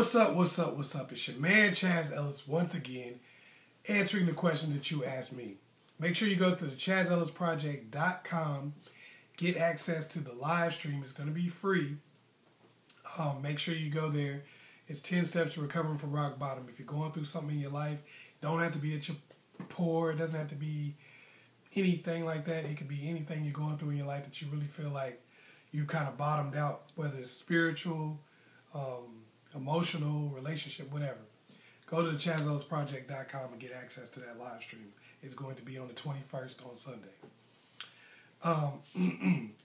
What's up, what's up, what's up? It's your man, Chaz Ellis, once again, answering the questions that you asked me. Make sure you go to the askchazzellisproject.com, get access to the live stream. It's going to be free. Make sure you go there. It's 10 steps to recovering from rock bottom. If you're going through something in your life, don't have to be that you're poor. It doesn't have to be anything like that. It could be anything you're going through in your life that you really feel like you kind of bottomed out, whether it's spiritual, emotional, relationship, whatever. Go to the askchazzellisproject.com and get access to that live stream. It's going to be on the 21st on Sunday.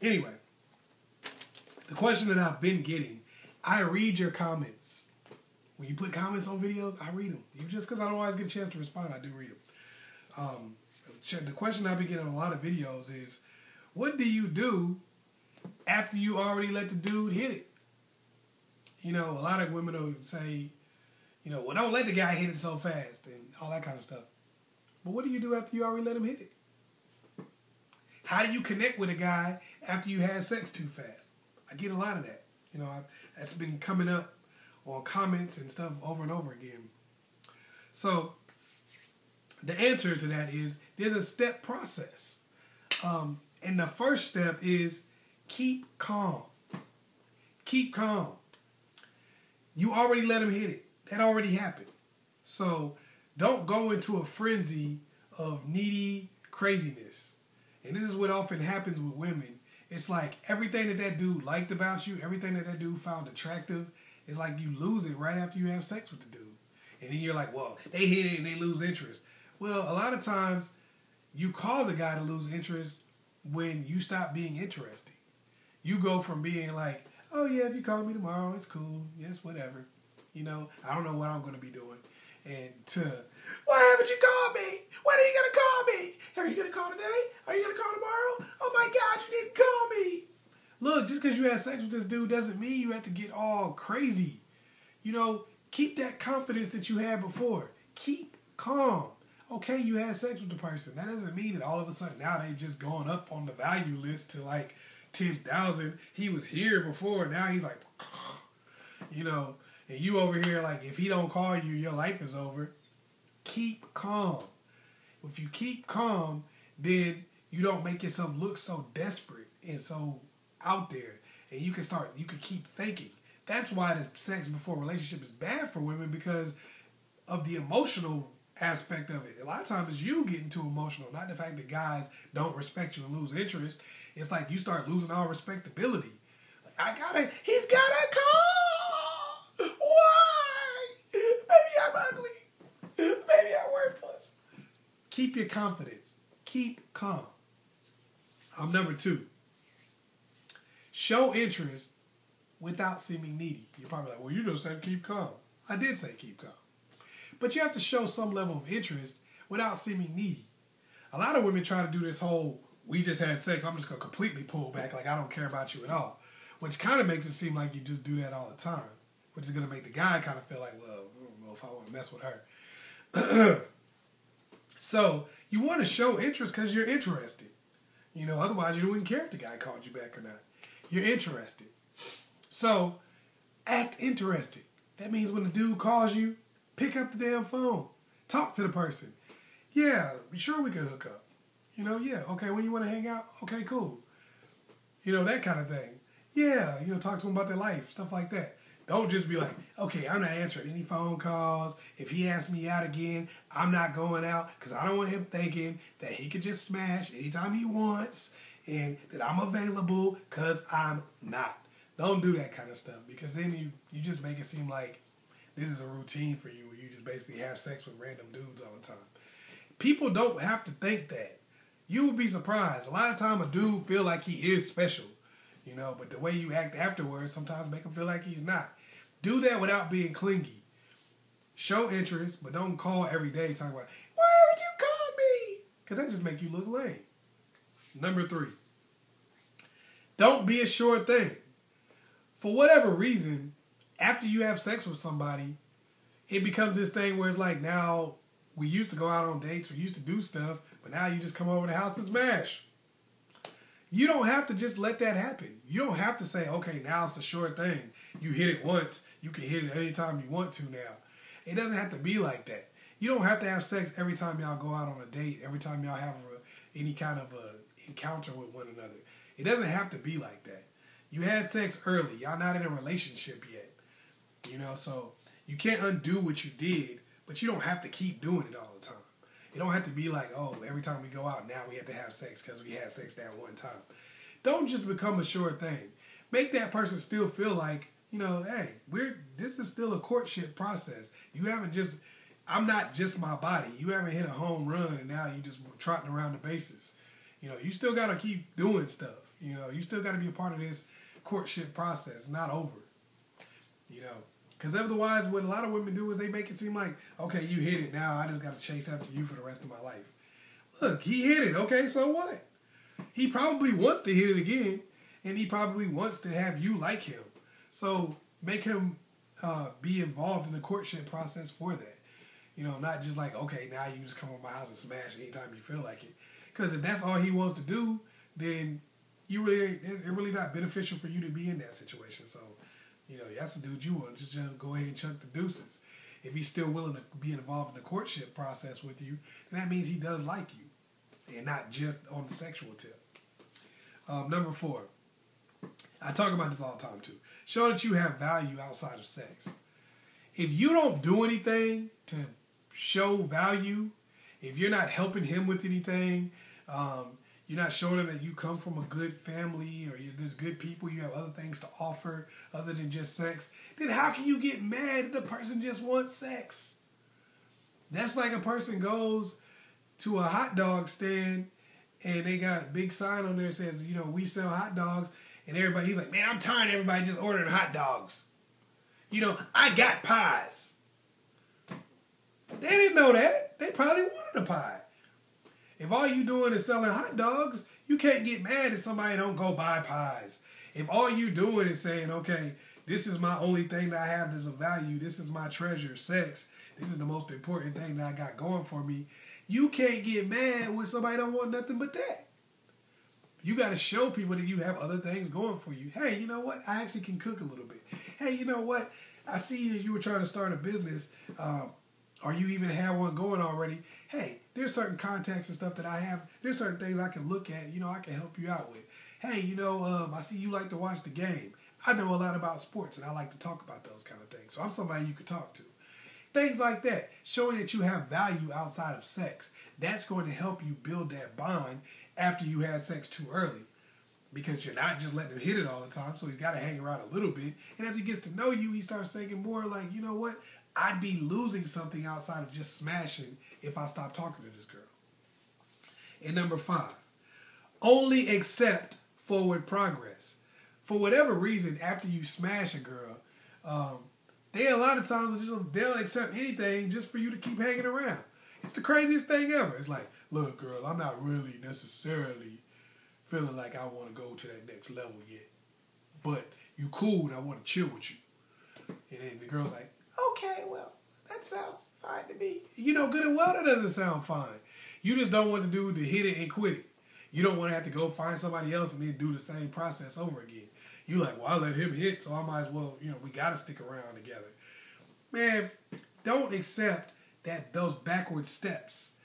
Anyway, the question that I've been getting, I read your comments. When you put comments on videos, I read them. Even just because I don't always get a chance to respond, I do read them. The question I've been getting on a lot of videos is, what do you do after you already let the dude hit it? You know, a lot of women will say, you know, well, don't let the guy hit it so fast and all that kind of stuff. But what do you do after you already let him hit it? How do you connect with a guy after you had sex too fast? I get a lot of that. You know, that's been coming up on comments and stuff over and over again. So the answer to that is there's a step process. And the first step is keep calm. Keep calm. You already let him hit it. That already happened. So don't go into a frenzy of needy craziness. And this is what often happens with women. It's like everything that dude liked about you, everything that dude found attractive, it's like you lose it right after you have sex with the dude. And then you're like, well, they hit it and they lose interest. Well, a lot of times you cause a guy to lose interest when you stop being interested. You go from being like, oh yeah, if you call me tomorrow, it's cool. Yes, whatever. You know, I don't know what I'm going to be doing. And to, why haven't you called me? When are you going to call me? Are you going to call today? Are you going to call tomorrow? Oh my God, you didn't call me. Look, just because you had sex with this dude doesn't mean you have to get all crazy. You know, keep that confidence that you had before. Keep calm. Okay, you had sex with the person. That doesn't mean that all of a sudden now they've just gone up on the value list to like 10,000. He was here before. Now he's like, you know, and you over here like, if he don't call you, your life is over. Keep calm. If you keep calm, then you don't make yourself look so desperate and so out there. And you can keep thinking. That's why this sex before relationship is bad for women, because of the emotional aspect of it. A lot of times it's you getting too emotional, not the fact that guys don't respect you and lose interest. It's like you start losing all respectability. Like, he's gotta call! Why? Maybe I'm ugly. Maybe I'm worthless. Keep your confidence. Keep calm. Number 2. Show interest without seeming needy. You're probably like, well, you just said keep calm. I did say keep calm. But you have to show some level of interest without seeming needy. A lot of women try to do this whole, we just had sex, I'm just going to completely pull back, like I don't care about you at all. Which kind of makes it seem like you just do that all the time. Which is going to make the guy kind of feel like, well, I don't know if I want to mess with her. So, you want to show interest because you're interested. You know, otherwise you wouldn't care if the guy called you back or not. You're interested. So, act interested. That means when the dude calls you, pick up the damn phone. Talk to the person. Yeah, sure we can hook up. You know, yeah, okay, when you want to hang out, okay, cool. You know, that kind of thing. Yeah, you know, talk to them about their life, stuff like that. Don't just be like, okay, I'm not answering any phone calls. If he asks me out again, I'm not going out because I don't want him thinking that he could just smash anytime he wants and that I'm available because I'm not. Don't do that kind of stuff, because then you just make it seem like this is a routine for you where you just basically have sex with random dudes all the time. People don't have to think that. You would be surprised. A lot of time a dude feel like he is special, you know, but the way you act afterwards sometimes make him feel like he's not. Do that without being clingy. Show interest, but don't call every day talking about, why haven't you called me? Because that just make you look lame. Number 3. Don't be a sure thing. For whatever reason, after you have sex with somebody, it becomes this thing where it's like, now we used to go out on dates, we used to do stuff, but now you just come over to the house and smash. You don't have to just let that happen. You don't have to say, okay, now it's a sure thing. you hit it once, you can hit it anytime you want to now. It doesn't have to be like that. You don't have to have sex every time y'all go out on a date, every time y'all have any kind of a encounter with one another. It doesn't have to be like that. You had sex early. Y'all not in a relationship yet. You know, so you can't undo what you did, but you don't have to keep doing it all the time. It don't have to be like, oh, every time we go out, now we have to have sex because we had sex that one time. Don't just become a sure thing. Make that person still feel like, you know, hey, this is still a courtship process. You haven't just, I'm not just my body. You haven't hit a home run and now you just trotting around the bases. You know, you still got to keep doing stuff. You know, you still got to be a part of this courtship process. It's not over. You know, because otherwise what a lot of women do is they make it seem like, okay, you hit it now. I just got to chase after you for the rest of my life. Look, he hit it. Okay, so what? He probably wants to hit it again, and he probably wants to have you like him. So make him be involved in the courtship process for that. You know, not just like, okay, now you just come over my house and smash anytime you feel like it. Because if that's all he wants to do, then it's really not beneficial for you to be in that situation. So, you know, that's the dude you want. Just go ahead and chuck the deuces. If he's still willing to be involved in the courtship process with you, then that means he does like you, and not just on the sexual tip. Number 4. I talk about this all the time too. Show that you have value outside of sex. If you don't do anything to show value, if you're not helping him with anything, you're not showing him that you come from a good family or there's good people, you have other things to offer other than just sex, then how can you get mad if the person just wants sex? That's like a person goes to a hot dog stand and they got a big sign on there that says, you know, we sell hot dogs, and he's like, man, I'm tired of everybody just ordering hot dogs. You know, I got pies. They didn't know that. They probably wanted a pie. If all you doing is selling hot dogs, you can't get mad if somebody don't go buy pies. If all you doing is saying, okay, this is my only thing that I have that's of value, this is my treasure, sex, this is the most important thing that I got going for me, you can't get mad when somebody don't want nothing but that. You got to show people that you have other things going for you. Hey, you know what? I actually can cook a little bit. Hey, you know what? I see that you were trying to start a business, or you even have one going already. Hey, there's certain contacts and stuff that I have. There's certain things I can look at, you know, I can help you out with. Hey, you know, I see you like to watch the game. I know a lot about sports, and I like to talk about those kind of things. So I'm somebody you could talk to. Things like that. Showing that you have value outside of sex. That's going to help you build that bond after you had sex too early. Because you're not just letting him hit it all the time, so he's got to hang around a little bit. And as he gets to know you, he starts thinking more like, you know what? I'd be losing something outside of just smashing if I stop talking to this girl. And number 5, only accept forward progress. For whatever reason, after you smash a girl, they a lot of times they'll accept anything just for you to keep hanging around. It's the craziest thing ever. It's like, look, girl, I'm not really necessarily feeling like I want to go to that next level yet. But you cool and I want to chill with you. And then the girl's like, okay, well, that sounds fine to me. You know good and well that doesn't sound fine. You just don't want the dude to hit it and quit it. You don't want to have to go find somebody else and then do the same process over again. You like, well, I let him hit, so I might as well, you know, we got to stick around together. Man, don't accept those backward steps.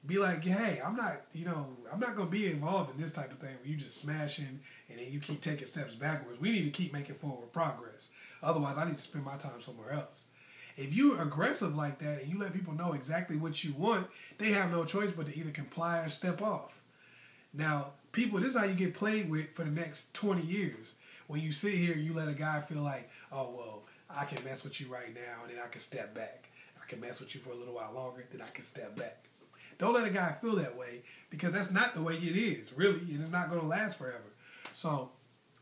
Be like, hey, I'm not going to be involved in this type of thing where you just smashing and then you keep taking steps backwards. We need to keep making forward progress. Otherwise, I need to spend my time somewhere else. If you're aggressive like that and you let people know exactly what you want, they have no choice but to either comply or step off. Now, people, this is how you get played with for the next 20 years. When you sit here, you let a guy feel like, oh, well, I can mess with you right now and then I can step back. I can mess with you for a little while longer, then I can step back. Don't let a guy feel that way because that's not the way it is, really, and it's not going to last forever. So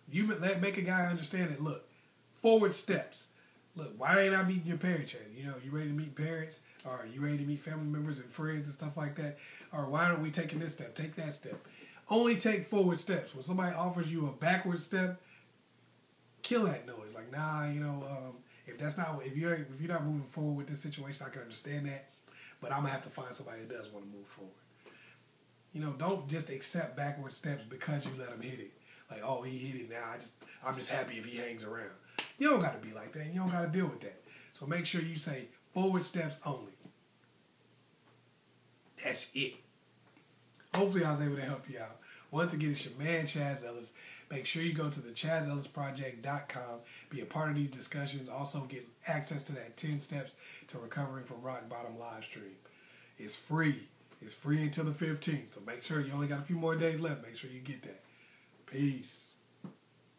you make a guy understand that, look, forward steps. Look, why ain't I meeting your parents yet? You know, you ready to meet parents? Or are you ready to meet family members and friends and stuff like that? Or why aren't we taking this step? Take that step. Only take forward steps. When somebody offers you a backward step, kill that noise. Like, nah, you know, if you're not moving forward with this situation, I can understand that. But I'm gonna have to find somebody that does want to move forward. You know, don't just accept backward steps because you let him hit it. Like, oh, he hit it now. I'm just happy if he hangs around. You don't got to be like that. You don't got to deal with that. So make sure you say forward steps only. That's it. Hopefully I was able to help you out. Once again, it's your man, Chaz Ellis. Make sure you go to the ChazEllisProject.com. Be a part of these discussions. Also get access to that 10 steps to recovering from rock bottom live stream. It's free. It's free until the 15th. So make sure you only got a few more days left. Make sure you get that. Peace.